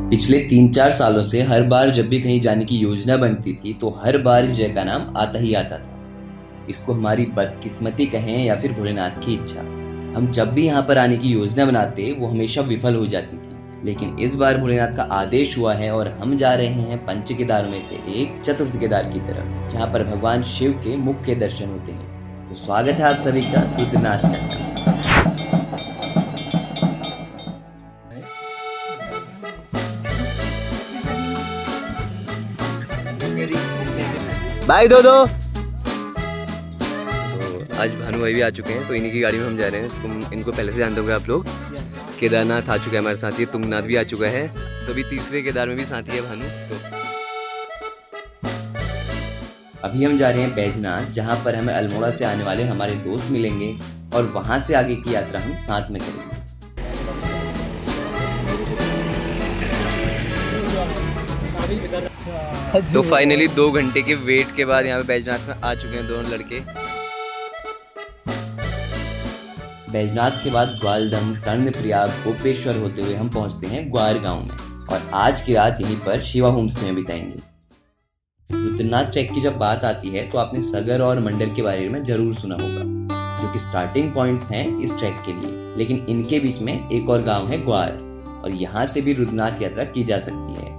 पिछले 3-4 सालों से हर बार जब भी कहीं जाने की योजना बनती थी तो हर बार इस जगह का नाम आता ही आता था। इसको हमारी बदकिस्मती कहें या फिर भोलेनाथ की इच्छा, हम जब भी यहाँ पर आने की योजना बनाते वो हमेशा विफल हो जाती थी। लेकिन इस बार भोलेनाथ का आदेश हुआ है और हम जा रहे हैं पंच केदारों में से एक चतुर्थ केदार की तरफ, जहाँ पर भगवान शिव के मुख्य दर्शन होते हैं। तो स्वागत है आप सभी का रुद्रनाथ का। बाय दो। तो आज भानु भाई भी आ चुके हैं, तो इन्हीं की गाड़ी में हम जा रहे हैं। तुम इनको पहले से जानते होगे आप लोग। केदारनाथ आ चुका है हमारे साथ, ये तुंगनाथ भी आ चुका है, तो अभी तीसरे केदार में भी साथी है भानु। तो अभी हम जा रहे हैं बैजनाथ, जहाँ पर हमें अल्मोड़ा से आने वाले हमारे दोस्त मिलेंगे और वहाँ से आगे की यात्रा हम साथ में करेंगे। तो फाइनली 2 घंटे के वेट के बाद यहाँ पे बैजनाथ में आ चुके हैं दोनों लड़के। बैजनाथ के बाद ग्वालदम, कर्णप्रयाग, गोपेश्वर होते हुए हम पहुँचते हैं ग्वार गांव में और आज की रात यहीं पर शिवा होमस्टे में बिताएंगे। रुद्रनाथ ट्रैक की जब बात आती है तो आपने सगर और मंडल के बारे में जरूर सुना होगा, जो कि स्टार्टिंग पॉइंट्स हैं इस ट्रैक के लिए। लेकिन इनके बीच में एक और गाँव है ग्वार, और यहाँ से भी रुद्रनाथ यात्रा की जा सकती है।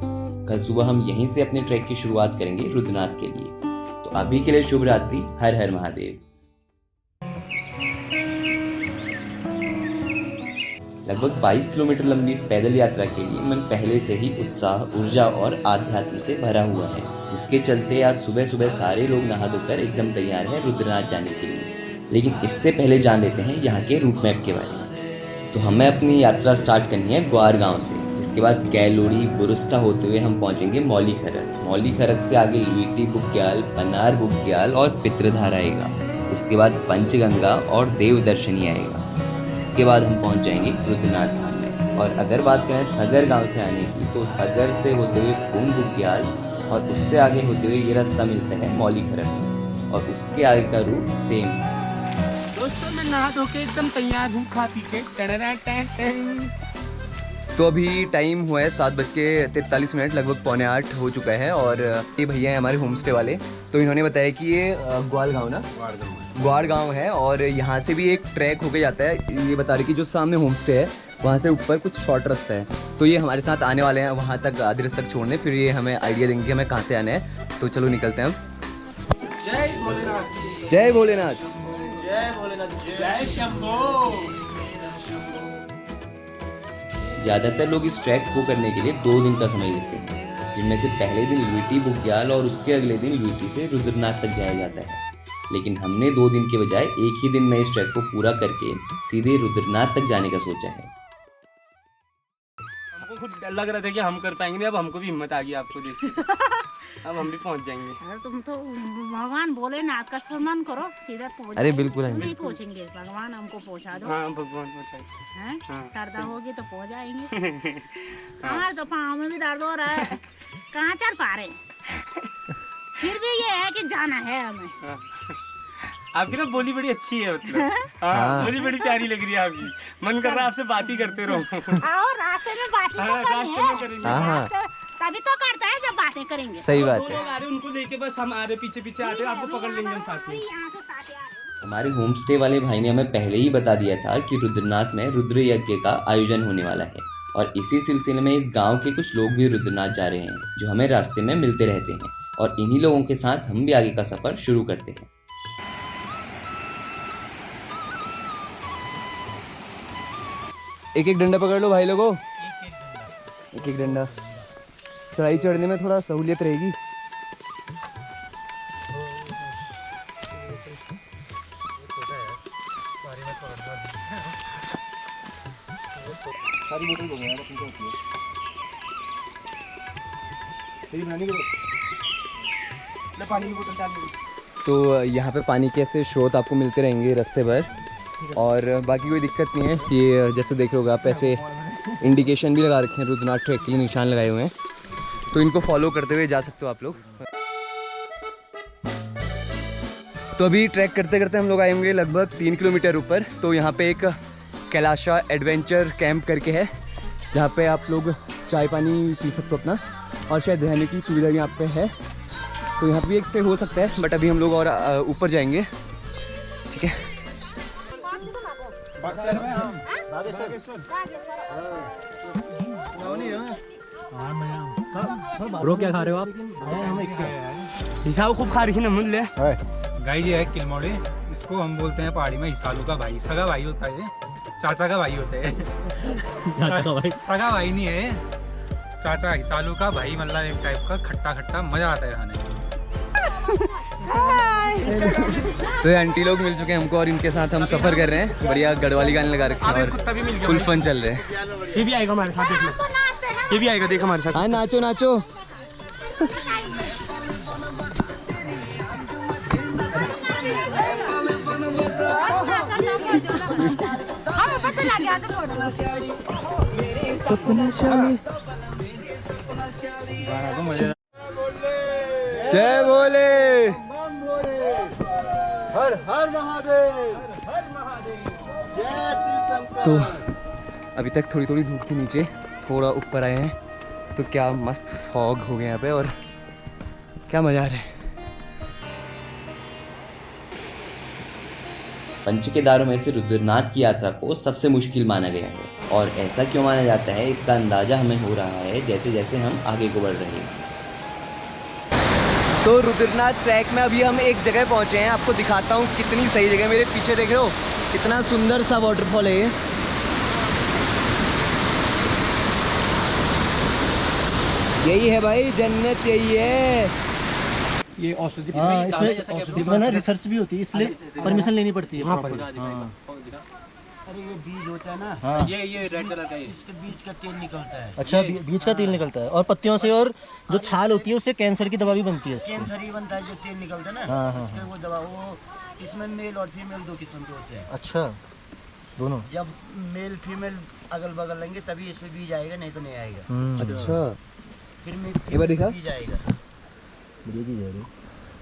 कल सुबह हम यहीं से अपने ट्रैक की शुरुआत करेंगे रुद्रनाथ के लिए। तो अभी के लिए शुभ रात्रि, हर हर महादेव। लगभग 22 किलोमीटर लंबी इस पैदल यात्रा के लिए मन पहले से ही उत्साह, ऊर्जा और आध्यात्म से भरा हुआ है, जिसके चलते आज सुबह सुबह सारे लोग नहा धोकर एकदम तैयार हैं रुद्रनाथ जाने के लिए। लेकिन इससे पहले जान लेते हैं यहाँ के रूट मैप के बारे में। तो हमें अपनी यात्रा स्टार्ट करनी है ग्वार गांव से, जिसके बाद गैलोड़ी, बुरुस्ता होते हुए हम पहुंचेंगे मौली खरक। मौली खरक से आगे लुईटी बुग्याल, पनार बुग्याल और पितृधार आएगा। उसके बाद पंचगंगा और देव दर्शनी आएगा, जिसके बाद हम पहुंच जाएंगे रुद्रनाथ धाम में। और अगर बात करें सगर गांव से आने की, तो सगर से होते हुए पून बुग्याल और उससे आगे होते हुए ये रास्ता मिलता है मौली खरक, और उसके आगे का रूट सेम है। दोस्तों मैं नहा धो के एकदम तैयार हूँ, खा पी के। तो अभी टाइम हुआ है 7:43, लगभग 7:45 हो चुका है। और ये भैया हैं हमारे होम स्टे वाले, तो इन्होंने बताया कि ये ग्वार गांव ना, ग्वार गांव है और यहाँ से भी एक ट्रैक होके जाता है। ये बता रहे कि जो सामने होम स्टे है वहाँ से ऊपर कुछ शॉर्ट रास्ता है, तो ये हमारे साथ आने वाले हैं वहाँ तक, आधे रास्ते तक छोड़ने, फिर ये हमें आइडिया देंगे कि हमें कहाँ से आना है। तो चलो निकलते हैं हम। जय भोलेनाथ, जय भोलेनाथ, जय भोलेनाथ, जय शंभो। ज़्यादातर लोग इस ट्रैक को करने के लिए 2 दिन का समय लेते हैं, जिनमें से पहले दिन लुईटी बुग्याल और उसके अगले दिन लुईटी से रुद्रनाथ तक जाया जाता है। लेकिन हमने 2 दिन के बजाय एक ही दिन में इस ट्रैक को पूरा करके सीधे रुद्रनाथ तक जाने का सोचा है। हमको खुद डर लग रहा था कि हम कर पाएंगे, अब हमको भी हिम्मत आ गई आपको देख के। अब हम भी पहुंच जाएंगे। अरे तुम तो भगवान भोलेनाथ का सम्मान करो, सीधा पहुंच। अरे बिल्कुल नहीं पहुंचेंगे, भगवान हमको पहुंचा दो। हाँ भगवान पहुंचाए। हाँ, श्रद्धा होगी तो पहुंच जाएंगे। हाँ तो पाँव में भी दर्द हो रहा है, कहाँ चल पा रहे, फिर भी ये है कि जाना है हमें। आपकी ना बोली बड़ी अच्छी है, मतलब हाँ, बोली बड़ी प्यारी लग रही है आपकी। मन कर रहा है आपसे बात ही करते रहो। आओ रास्ते में बात ही तो रास्ते में करेंगे। तभी तो करता है जब बातें करेंगे। सही बात है। लोग आ रहे उनको लेके बस हम आ रहे, पीछे पीछे आते हैं, आपको पकड़ लेंगे हम साथ में। हमारे होम स्टे वाले भाई ने हमें पहले ही बता दिया था कि रुद्रनाथ में रुद्र यज्ञ का आयोजन होने वाला है, और इसी सिलसिले में इस गांव के कुछ लोग भी रुद्रनाथ जा रहे हैं, जो हमें रास्ते में मिलते रहते हैं। और इन्हीं लोगों के साथ हम भी आगे का सफर शुरू करते हैं। एक एक डंडा पकड़ लो भाई लोगों, एक एक डंडा। चढ़ाई चढ़ने में थोड़ा सहूलियत रहेगी। सारी बोतल हो गया यार, अपनी होती है। पानी की बोतल डाल दो। तो यहाँ पे पानी के ऐसे स्रोत आपको मिलते रहेंगे रास्ते भर, और बाकी कोई दिक्कत नहीं है। ये जैसे देख रहे हो आप, ऐसे इंडिकेशन भी लगा रखे हैं, रुद्रनाथ ट्रैक के लिए निशान लगाए हुए हैं, तो इनको फॉलो करते हुए जा सकते हो आप लोग। तो अभी ट्रैक करते करते हम लोग आए होंगे लगभग 3 किलोमीटर ऊपर। तो यहाँ पे एक कैलाशा एडवेंचर कैंप करके है, जहाँ पे आप लोग चाय पानी पी सकते हो अपना, और शायद रहने की सुविधा भी यहाँ पे है। तो यहाँ पे भी एक स्टे हो सकता है, बट अभी हम लोग और ऊपर जाएंगे, ठीक है। ब्रो क्या खा रहे हो आप? हिसाब खूब खा रही ना मुझे। गाय ये है किलमोड़ी, इसको हम बोलते हैं पहाड़ी में हिसालू का भाई। सगा भाई होता है, चाचा का भाई होता है। सगा भाई नहीं है, चाचा हिसालू का भाई, मतलब एक टाइप का खट्टा खट्टा मजा आता है खाने में। तो ये आंटी लोग मिल चुके हैं हमको, और इनके साथ हम सफर कर रहे हैं। बढ़िया गढ़वाली गाने लगा रखे हैं और फुल फन चल रहे हैं। ये भी आएगा हमारे साथ, देख लो। ये भी आएगा, देख हमारे साथ। हाँ नाचो नाचो। जय बोले, हर हर महादेव, हर महादेव, जय श्री शंकर। तो अभी तक थोड़ी थोड़ी धूप थी नीचे, थोड़ा ऊपर आए हैं तो क्या मस्त फॉग हो गया यहाँ पे, और क्या मज़ा आ रहा है। पंच केदारों में से रुद्रनाथ की यात्रा को सबसे मुश्किल माना गया है, और ऐसा क्यों माना जाता है इसका अंदाज़ा हमें हो रहा है जैसे जैसे हम आगे को बढ़ रहे हैं। तो रुद्रनाथ ट्रैक में अभी हम एक जगह पहुँचे हैं, आपको दिखाता हूँ कितनी सही जगह। मेरे पीछे देख रहे हो कितना सुंदर सा वाटरफॉल है ये। यही है भाई जन्नत, यही है। ये औषधि इसमें ना रिसर्च भी होती है, इसलिए परमिशन लेनी पड़ती है। अरे ये बीज होता है ना, हाँ। ये रेड कलर का, इसके बीज का तेल निकलता है। अच्छा, बीज का तेल निकलता है, और पत्तियों से, और जो छाल होती है उससे कैंसर की दवा भी बनती है। कैंसर ही बनता है जो तेल निकलता है ना, हाँ हाँ। उसके वो दवा, वो इसमें मेल और फीमेल दो किस्म के होते हैं। अच्छा, दोनों। जब मेल फीमेल अगल बगल लेंगे तभी इसमें बीज आएगा, नहीं तो नहीं आएगा। अच्छा, फिर एक बार दिखा। बीज आएगा,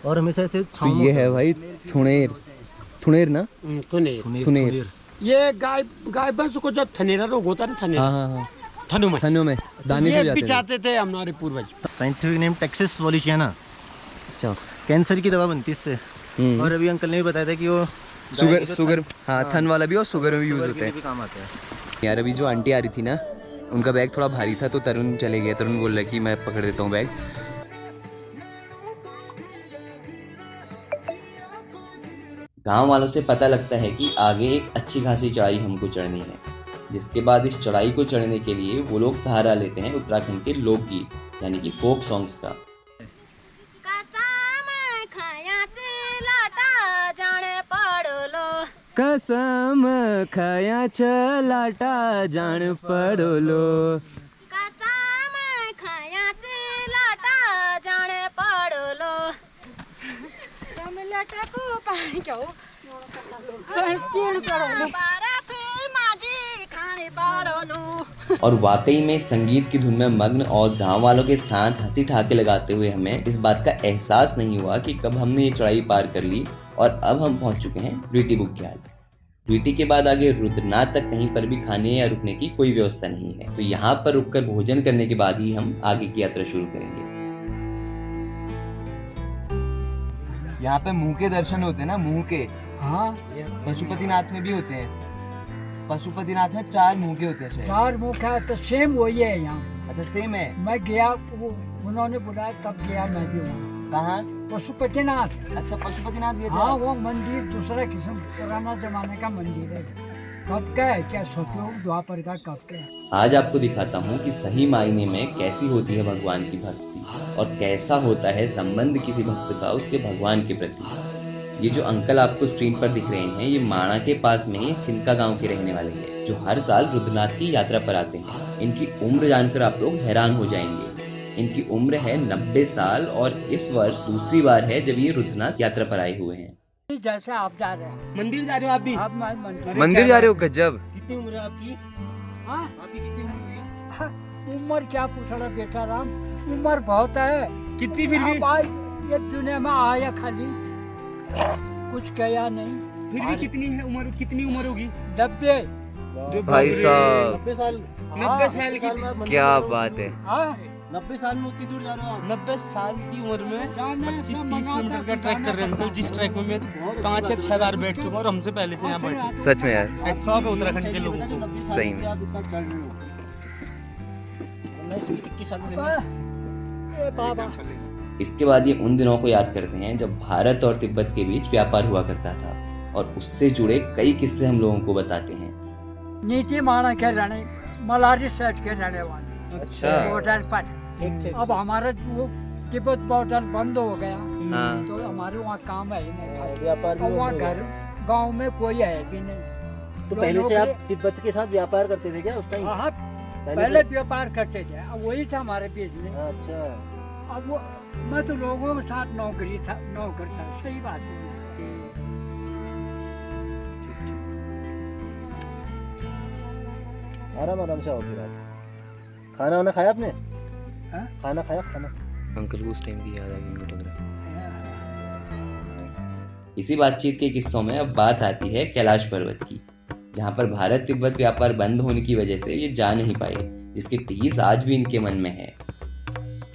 और हमेशा ऐसे। तो ये है भाई थुनेर, थुनेर ना, थुनेर। ये गाय भैंस को जब थनेरा रोग होता है ना, थनेरा, हाँ हाँ, थनों में दाने ये से जाते बिचाते थे हमारे पूर्वज। Scientific name taxus wallichiana. अच्छा, कैंसर की दवा बनती है इससे। और अभी अंकल ने भी बताया था कि वो शुगर, हाँ थन वाला भी और शुगर में भी यूज होता है। काम आता है यार अभी जो आंटी आ रही थी ना, उनका बैग थोड़ा भारी था, तो तरुण चले गए। तरुण बोल रहा है कि मैं पकड़ देता हूँ बैग। गांव वालों से पता लगता है कि आगे एक अच्छी खासी चढ़ाई हमको चढ़नी है, जिसके बाद इस चढ़ाई को चढ़ने के लिए वो लोग सहारा लेते हैं उत्तराखंड के लोकगीत यानी कि फोक सॉन्ग्स का। कसम खाया चलाटा जान पड़ोलो, और वाकई में संगीत की धुन में मग्न और गांव वालों के साथ हंसी ठहाके लगाते हुए हमें इस बात का एहसास नहीं हुआ कि कब हमने ये चढ़ाई पार कर ली और अब हम पहुंच चुके हैं रीटी बुग्याल। रीटी के बाद आगे रुद्रनाथ तक कहीं पर भी खाने या रुकने की कोई व्यवस्था नहीं है, तो यहाँ पर रुककर भोजन करने के बाद ही हम आगे की यात्रा शुरू करेंगे। यहाँ पे मुंह के दर्शन होते हैं ना, मुंह के। हाँ, पशुपतिनाथ में भी होते हैं। पशुपतिनाथ में 4 मुंह के होते हैं। 4 मुख है तो सेम वही है यहाँ। अच्छा, सेम है। मैं गया, उन्होंने बुलाया तब गया मैं भी वहाँ। कहाँ? पशुपतिनाथ। अच्छा, पशुपतिनाथ गए थे। हाँ, वो मंदिर दूसरा किस्म पुराना जमाने का मंदिर है। कब का है क्या सोचो, द्वापर का कब का है। आज आपको दिखाता हूँ कि सही मायने में कैसी होती है भगवान की भक्ति और कैसा होता है संबंध किसी भक्त का उसके भगवान के प्रति। ये जो अंकल आपको स्क्रीन पर दिख रहे हैं, ये माणा के पास में ही चिनका गांव के रहने वाले हैं, जो हर साल रुद्रनाथ की यात्रा पर आते हैं। इनकी उम्र जानकर आप लोग हैरान हो जाएंगे। इनकी उम्र है 90 साल और इस वर्ष दूसरी बार है जब ये रुद्रनाथ यात्रा पर आए हुए हैं। जैसे आप जा रहे हैं, मंदिर जा रहे हो आप भी? आप मंदिर जा रहे हो? गजब। कितनी उम्र है आपकी? हाँ, आपकी कितनी उम्र है? उम्र क्या पूछ रहा बेटा राम, उम्र बहुत है। कितनी फिर भी? ये दुनिया में आया खाली कुछ किया नहीं। फिर भी कितनी उम्र होगी? 90। भाई साहब 90 साल 90 साल की क्या बात है। 90 साल में उतनी दूर जा रहे हो आप? 90 साल की उम्र में 25-30 किलोमीटर का ट्रैक कर रहे हैं अंकल, जिस ट्रैक में मैं 5 या 6 बार बैठ चुका हूँ और हमसे पहले से यहाँ बैठे। सच में यार, हेड्स ऑफ है उत्तराखंड के लोगों को। 90 साल सही में में। आप इतना चढ़ रहे हो। मैं सिर्फ 21 साल में बाबा इसके बाद ये उन दिनों को याद करते हैं जब भारत और तिब्बत के बीच व्यापार हुआ करता था, और उससे जुड़े कई किस्से हम लोगों को बताते हैं। नीचे माना के रहने मलारी साइड के रहने वाले अच्छा। बॉर्डर पर। अब हमारा वो तिब्बत बॉर्डर बंद हो गया हाँ। तो हमारे वहाँ काम है ही नहीं था। व्यापार भी और वहाँ बंद हो घर गया। गांव में कोई है भी नहीं। तो पहले से आप तिब्बत के साथ व्यापार करते थे क्या उस टाइम? हाँ, पहले पहले से? व्यापार करते थे, अब वही था हमारे बीच में। अच्छा। अब वो मैं तो लोगों के साथ नौकर था। सही बात है। आराम से आओ फिर आप। खाना वाना खाया आपने? हाँ? खाना खाया खाना? अंकल को उस टाइम भी याद आ गई उनको लग रहा है। इसी बातचीत के किस्सों में अब बात आती है कैलाश पर्वत की, जहाँ पर भारत तिब्बत व्यापार बंद होने की वजह से ये जा नहीं पाए, जिसकी टीस आज भी इनके मन में है।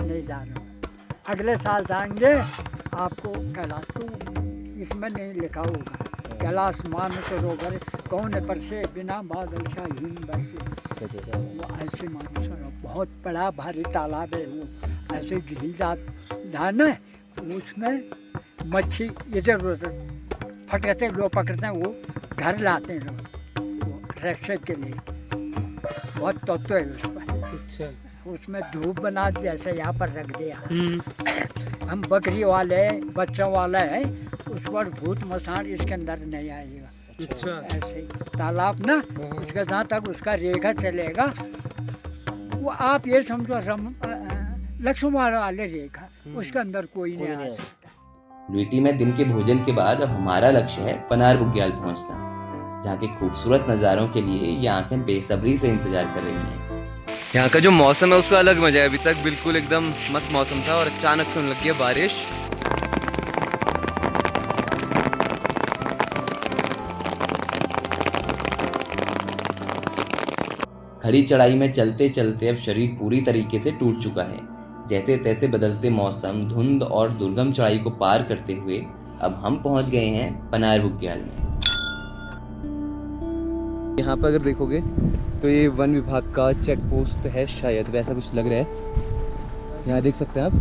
नहीं जाना, अगले साल जाएंगे। आपको कैलाश को इसमें नहीं लिखा होगा, कैलाश मानसरोवर कौन पर से बिना बादल का हिम बरसे। वो ऐसे मानसरोवर बहुत बड़ा भारी तालाब है। वो ऐसे झील जाना है, उसमें मच्छी इधर उधर फटकते लोग पकड़ते हैं, वो घर लाते हैं लोग वो रक्षे के लिए। बहुत तत्व है उस पर। अच्छा। उसमें धूप बना जैसे यहाँ पर रख दिया। हम बकरी वाले बच्चों वाला है, उस पर भूत मसान इसके अंदर नहीं आएगा। अच्छा। ऐसे तालाब ना, उसके जहाँ तक उसका रेखा चलेगा, वो आप ये समझो लक्ष्मण वाले रेखा, उसके अंदर कोई नहीं आ सकता। लुईटी में दिन के भोजन के बाद अब हमारा लक्ष्य है पनार बुग्याल पहुंचना, जहाँ के खूबसूरत नज़ारों के लिए ये आंखें बेसब्री से इंतजार कर रही हैं। यहाँ का जो मौसम है उसका अलग मजा है। अभी तक बिल्कुल एकदम मस्त मौसम था और अचानक से होने लगी है बारिश। खड़ी चढ़ाई में चलते चलते अब शरीर पूरी तरीके से टूट चुका है। जैसे तैसे बदलते मौसम, धुंध और दुर्गम चढ़ाई को पार करते हुए अब हम पहुंच गए हैं पनार बुग्याल में। यहाँ पर अगर देखोगे तो ये वन विभाग का चेक पोस्ट है, शायद वैसा कुछ लग रहा है। यहाँ देख सकते हैं आप।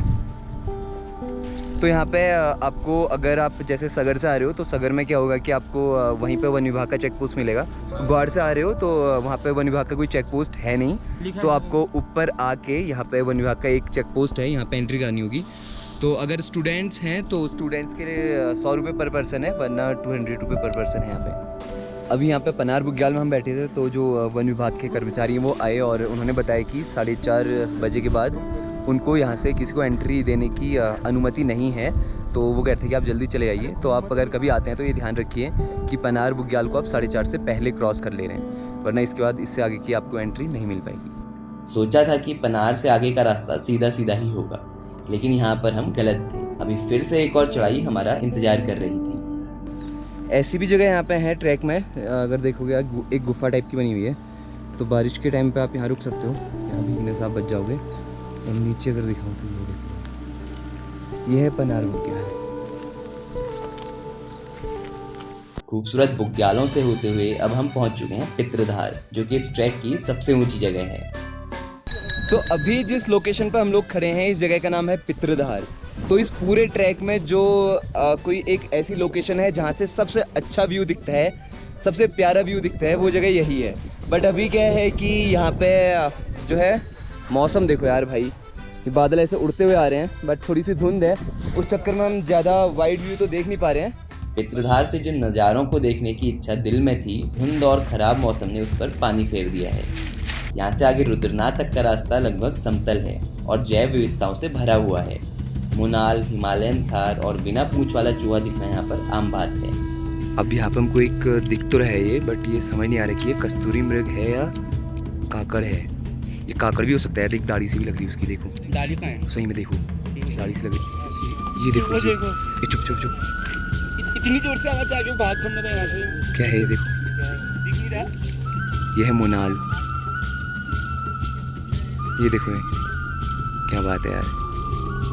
तो यहाँ पे आपको, अगर आप जैसे सगर से आ रहे हो तो सगर में क्या होगा कि आपको वहीं पे वन विभाग का चेक पोस्ट मिलेगा। ग्वाड़ से आ रहे हो तो वहाँ पे वन विभाग का कोई चेक पोस्ट है नहीं, तो आपको ऊपर आके यहाँ पे वन विभाग का एक चेक पोस्ट है, यहाँ पे एंट्री करानी होगी। तो अगर स्टूडेंट्स हैं तो स्टूडेंट्स के लिए 100 रुपये पर पर्सन है, वरना 200 रुपये पर पर्सन है यहाँ पे। अभी यहाँ पे पनार बुग्याल में हम बैठे थे, तो जो वन विभाग के कर्मचारी हैं वो आए और उन्होंने बताया कि 4:30 बजे के बाद उनको यहाँ से किसी को एंट्री देने की अनुमति नहीं है। तो वो कहते हैं कि आप जल्दी चले आइए। तो आप अगर कभी आते हैं तो ये ध्यान रखिए कि पनार बुग्याल को आप 4:30 से पहले क्रॉस कर ले रहे हैं, वरना इसके बाद इससे आगे की आपको एंट्री नहीं मिल पाएगी। सोचा था कि पनार से आगे का रास्ता सीधा सीधा ही होगा, लेकिन यहाँ पर हम गलत थे। अभी फिर से एक और चढ़ाई हमारा इंतजार कर रही थी। ऐसी भी जगह यहाँ पे है ट्रैक में, अगर देखोगे एक गुफा टाइप की बनी हुई है, तो बारिश के टाइम पे आप यहाँ रुक सकते हो, यहाँ भीगने से आप बच जाओगे। और नीचे अगर दिखाऊँ तो ये देखो, ये है पनार बुग्याल। खूबसूरत बुग्यालों से होते हुए अब हम पहुंच चुके हैं पितृधार, जो कि इस ट्रैक की सबसे ऊंची जगह है। तो अभी जिस लोकेशन पर हम लोग खड़े हैं, इस जगह का नाम है पितृधार। तो इस पूरे ट्रैक में जो कोई एक ऐसी लोकेशन है जहाँ से सबसे अच्छा व्यू दिखता है, सबसे प्यारा व्यू दिखता है, वो जगह यही है। बट अभी क्या है कि यहाँ पे जो है मौसम देखो यार भाई, ये बादल ऐसे उड़ते हुए आ रहे हैं, बट थोड़ी सी धुंध है, उस चक्कर में हम ज़्यादा वाइड व्यू तो देख नहीं पा रहे हैं। पितृधार से जिन नज़ारों को देखने की इच्छा दिल में थी, धुंध और खराब मौसम ने उस पर पानी फेर दिया है। यहाँ से आगे रुद्रनाथ तक का रास्ता लगभग समतल है और जैव विविधताओं से भरा हुआ है। मुनाल, हिमालयन थार और बिना पूंछ वाला चूहा दिखना यहाँ पर आम बात है। अब यहाँ पर हमको एक दिख तो रहा है ये, बट ये समझ नहीं आ रहा कि ये कस्तूरी मृग है या काकड़ है। ये काकड़ भी हो सकता है, एक दाढ़ी सी भी लग रही है उसकी, देखो दाढ़ी कहाँ है? सही में देखो, दाढ़ी सी लग रही है। ये देखो, ये चुप चुप चुप, इतनी जोर से आवाज आ गई भाग छोड़ना था यहाँ से। क्या है ये देखो, दिख नहीं रहा। ये है मोनाल। ये देखो ये, क्या बात है यार।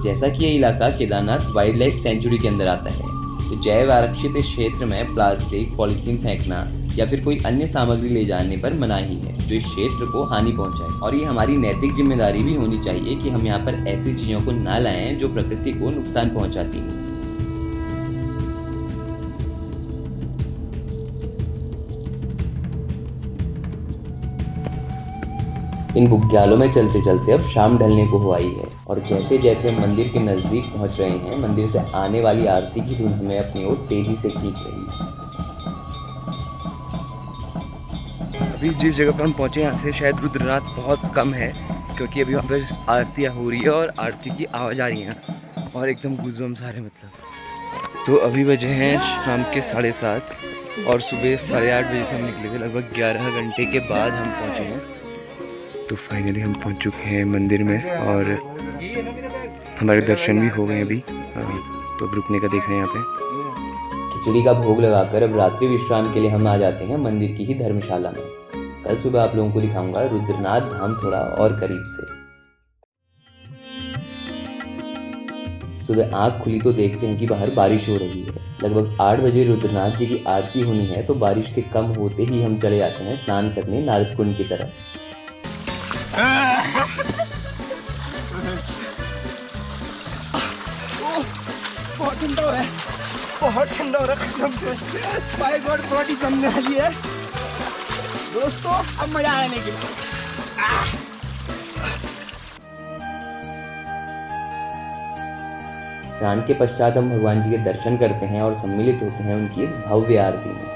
जैसा कि ये इलाका केदारनाथ वाइल्ड लाइफ सेंचुरी के अंदर आता है, तो जैव आरक्षित इस क्षेत्र में प्लास्टिक, पॉलीथीन फेंकना या फिर कोई अन्य सामग्री ले जाने पर मनाही है जो इस क्षेत्र को हानि पहुंचाए। और ये हमारी नैतिक जिम्मेदारी भी होनी चाहिए कि हम यहाँ पर ऐसी चीज़ों को ना लाएं जो प्रकृति को नुकसान पहुंचाती हैं। इन बुग्यालों में चलते चलते अब शाम ढलने को हो आई है और जैसे जैसे मंदिर के नज़दीक पहुंच रहे हैं, मंदिर से आने वाली आरती की धुन हमें अपनी ओर तेजी से खींच रही है। अभी जिस जगह पर हम पहुंचे यहाँ से शायद रुद्रनाथ बहुत कम है, क्योंकि अभी वहाँ पर आरतियाँ हो रही है और आरती की आवाज़ आ रही है और एकदम गूज़बम्स आ रहे हैं मतलब। तो अभी बजे हैं शाम के 7:30 और सुबह 8:30 बजे से हम निकले थे। लगभग 11 घंटे के बाद हम पहुँचे हैं। तो फाइनली हम पहुंच चुके हैं मंदिर में और हमारे दर्शन भी हो गए अभी। तो अब रुकने का देख रहे हैं यहाँ पे। खिचड़ी का भोग लगाकर अब रात्रि विश्राम के लिए हम आ जाते हैं मंदिर की ही धर्मशाला में। कल सुबह आप लोगों को दिखाऊंगा रुद्रनाथ धाम थोड़ा और करीब से। सुबह आंख खुली तो देखते हैं कि बाहर बारिश हो रही है। लगभग 8 बजे रुद्रनाथ जी की आरती होनी है, तो बारिश के कम होते ही हम चले जाते हैं स्नान करने नारद कुंड की तरफ। बहुत ठंडा हो रहा है, बहुत ठंडा हो रहा है कसम से। बाय गॉड बॉडी जमने वाली है दोस्तों, अब मजा आने के लिए। स्नान के पश्चात हम भगवान जी के दर्शन करते हैं और सम्मिलित होते हैं उनकी इस भव्य आरती में।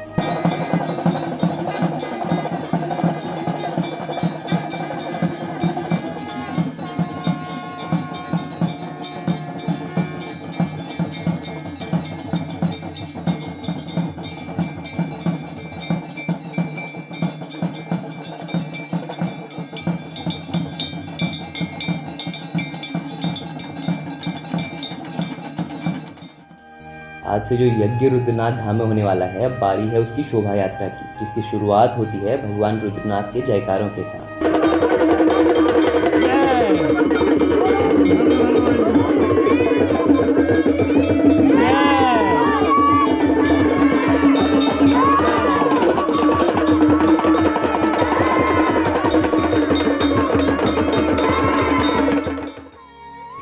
आज से जो यज्ञ रुद्रनाथ धाम में होने वाला है, अब बारी है उसकी शोभा यात्रा की, जिसकी शुरुआत होती है भगवान रुद्रनाथ के जयकारों के साथ।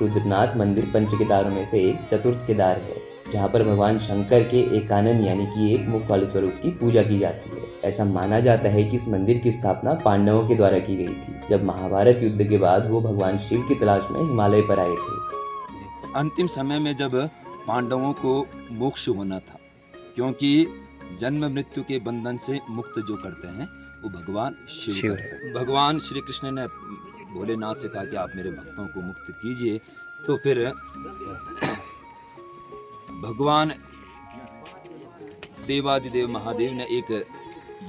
रुद्रनाथ मंदिर पंच केदारों में से एक चतुर्थ केदार है, जहाँ पर भगवान शंकर के एकानन यानी कि एक मुख वाले स्वरूप की पूजा की जाती है। ऐसा माना जाता है कि इस मंदिर की स्थापना पांडवों के द्वारा की गई थी, जब महाभारत युद्ध के बाद वो भगवान शिव की तलाश में हिमालय पर आए थे। अंतिम समय में जब पांडवों को मोक्ष होना था, क्योंकि जन्म मृत्यु के बंधन से मुक्त जो करते हैं वो भगवान शिव करते हैं। भगवान श्री कृष्ण ने भोलेनाथ से कहा कि आप मेरे भक्तों को मुक्त कीजिए, तो फिर भगवान देवादिदेव महादेव ने एक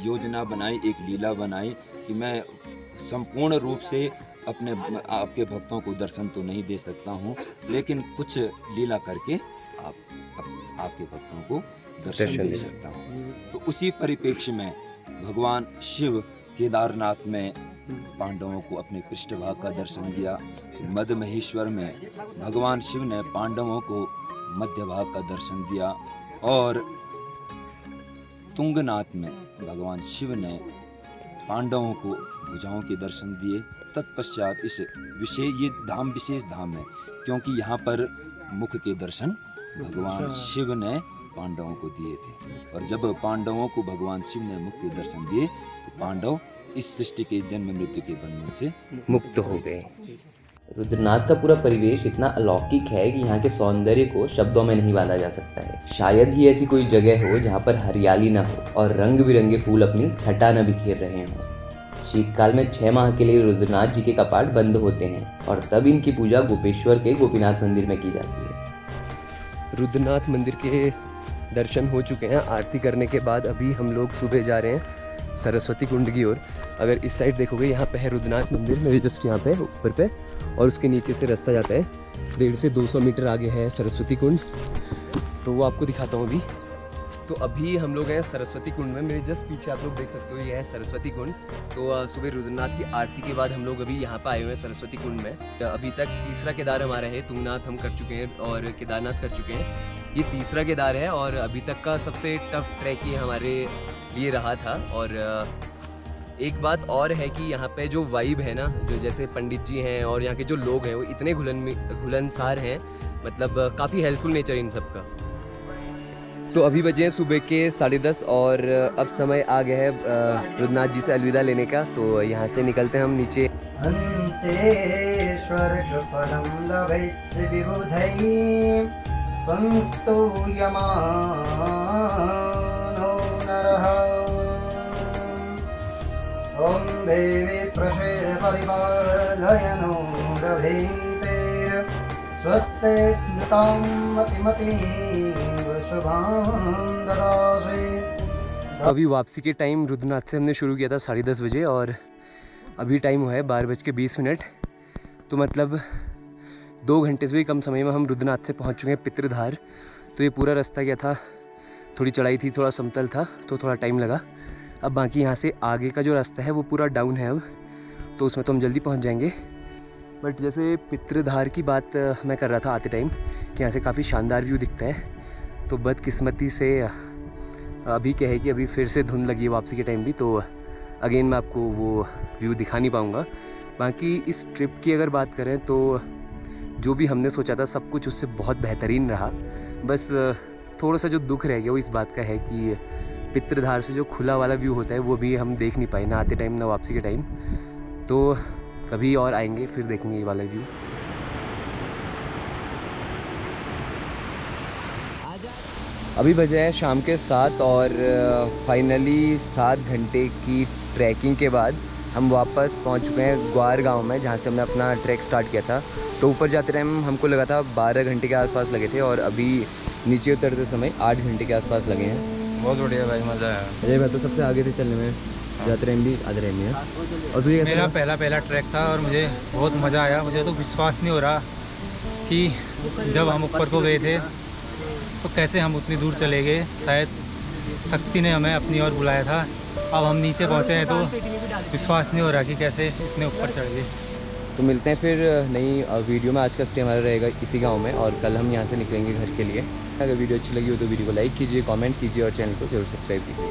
योजना बनाई, एक लीला बनाई कि मैं संपूर्ण रूप से अपने आपके भक्तों को दर्शन तो नहीं दे सकता हूँ, लेकिन कुछ लीला करके आपके भक्तों को दर्शन दे सकता हूँ। तो उसी परिप्रेक्ष्य में भगवान शिव केदारनाथ में पांडवों को अपने पृष्ठभाग का दर्शन दिया। मद महेश्वर में भगवान शिव ने पांडवों को मध्य भाग का दर्शन दिया और तुंगनाथ में भगवान शिव ने पांडवों को भुजाओं के दर्शन दिए। तत्पश्चात इस ये धाम विशेष धाम है, क्योंकि यहाँ पर मुख के दर्शन भगवान शिव ने पांडवों को दिए थे, और जब पांडवों को भगवान शिव ने मुख के दर्शन दिए तो पांडव इस सृष्टि के जन्म मृत्यु के बंधन से मुक्त हो गए। रुद्रनाथ का पूरा परिवेश इतना अलौकिक है कि यहाँ के सौंदर्य को शब्दों में नहीं बांधा जा सकता है। शायद ही ऐसी कोई जगह हो जहाँ पर हरियाली ना हो और रंग बिरंगे फूल अपनी छटा न बिखेर रहे हों। शीतकाल में 6 माह के लिए रुद्रनाथ जी के कपाट बंद होते हैं और तब इनकी पूजा गोपेश्वर के गोपीनाथ मंदिर में की जाती है। रुद्रनाथ मंदिर के दर्शन हो चुके हैं। आरती करने के बाद अभी हम लोग सुबह जा रहे हैं सरस्वती कुंड की ओर। अगर इस साइड देखोगे यहाँ पे है रुद्रनाथ मंदिर, मेरे जस्ट यहाँ पे ऊपर पे, और उसके नीचे से रास्ता जाता है 150 से 200 मीटर आगे है सरस्वती कुंड। तो वो आपको दिखाता हूँ अभी। तो अभी हम लोग हैं सरस्वती कुंड में। मेरे जस्ट पीछे आप लोग देख सकते हो, ये है सरस्वती कुंड। तो सुबह रुद्रनाथ की आरती के बाद हम लोग अभी यहाँ पर आए हुए हैं सरस्वती कुंड में। अभी तक तीसरा केदार हमारा है, तुंगनाथ हम कर चुके हैं और केदारनाथ कर चुके हैं। ये तीसरा केदार है और अभी तक का सबसे टफ ट्रैक ये हमारे लिए रहा था। और एक बात और है कि यहाँ पे जो वाइब है ना, जो जैसे पंडित जी हैं और यहाँ के जो लोग हैं वो इतने घुलनसार हैं, मतलब काफ़ी हेल्पफुल नेचर इन सब का। तो अभी बजे हैं सुबह के 10:30 और अब समय आ गया है रुद्रनाथ जी से अलविदा लेने का। तो यहाँ से निकलते हैं हम नीचे। अन्तेश्वर कृपणं लभेत्सि विबुधैः संस्तूयमानो नरः। ॐ देवी प्रसीद परिपालयनो रभीतेर् स्वस्ते स्मृतां मतिमतीव शुभां ददासि। अभी वापसी के टाइम रुद्रनाथ से हमने शुरू किया था 10:30 बजे और अभी टाइम हुआ है 12:20। तो मतलब 2 घंटे से भी कम समय में हम रुद्रनाथ से पहुंच चुके हैं पितृधार। तो ये पूरा रास्ता क्या था, थोड़ी चढ़ाई थी, थोड़ा समतल था, तो थोड़ा टाइम लगा। अब बाकी यहाँ से आगे का जो रास्ता है वो पूरा डाउन है अब, तो उसमें तो हम जल्दी पहुँच जाएंगे। बट जैसे पितृधार की बात मैं कर रहा था आते टाइम कि यहाँ से काफ़ी शानदार व्यू दिखता है। तो बदकिस्मती से अभी क्या है कि अभी फिर से धुंध लगी है वापसी के टाइम भी, तो अगेन मैं आपको वो व्यू दिखा नहीं पाऊँगा। बाकी इस ट्रिप की अगर बात करें तो जो भी हमने सोचा था सब कुछ उससे बहुत बेहतरीन रहा। बस थोड़ा सा जो दुख रह गया वो इस बात का है कि पितृधार से जो खुला वाला व्यू होता है वो भी हम देख नहीं पाए, ना आते टाइम ना वापसी के टाइम। तो कभी और आएंगे फिर देखेंगे ये वाला व्यू। अभी बजे है शाम के 7 और फाइनली 7 घंटे की ट्रैकिंग के बाद हम वापस पहुंच चुके हैं ग्वार गांव में, जहां से हमने अपना ट्रैक स्टार्ट किया था। तो ऊपर जाते टाइम हमको लगा था 12 घंटे के आसपास लगे थे और अभी नीचे उतरते समय 8 घंटे के आसपास लगे हैं। बहुत बढ़िया भाई, मज़ा आया। अजय भाई तो सबसे आगे थे चलने में, जाते टाइम भी आधे टाइम में। और तुझे मेरा पहला ट्रैक था और मुझे बहुत मज़ा आया। मुझे तो विश्वास नहीं हो रहा कि जब हम ऊपर को गए थे तो कैसे हम उतनी दूर चले गए। शायद शक्ति ने हमें अपनी ओर बुलाया था। अब हम नीचे पहुँचे हैं तो विश्वास नहीं हो रहा कि कैसे इतने ऊपर चढ़ गए। तो मिलते हैं फिर नई वीडियो में। आज का स्टे हमारा रहेगा इसी गांव में और कल हम यहाँ से निकलेंगे घर के लिए। अगर वीडियो अच्छी लगी हो तो वीडियो को लाइक कीजिए, कमेंट कीजिए और चैनल को जरूर सब्सक्राइब कीजिए।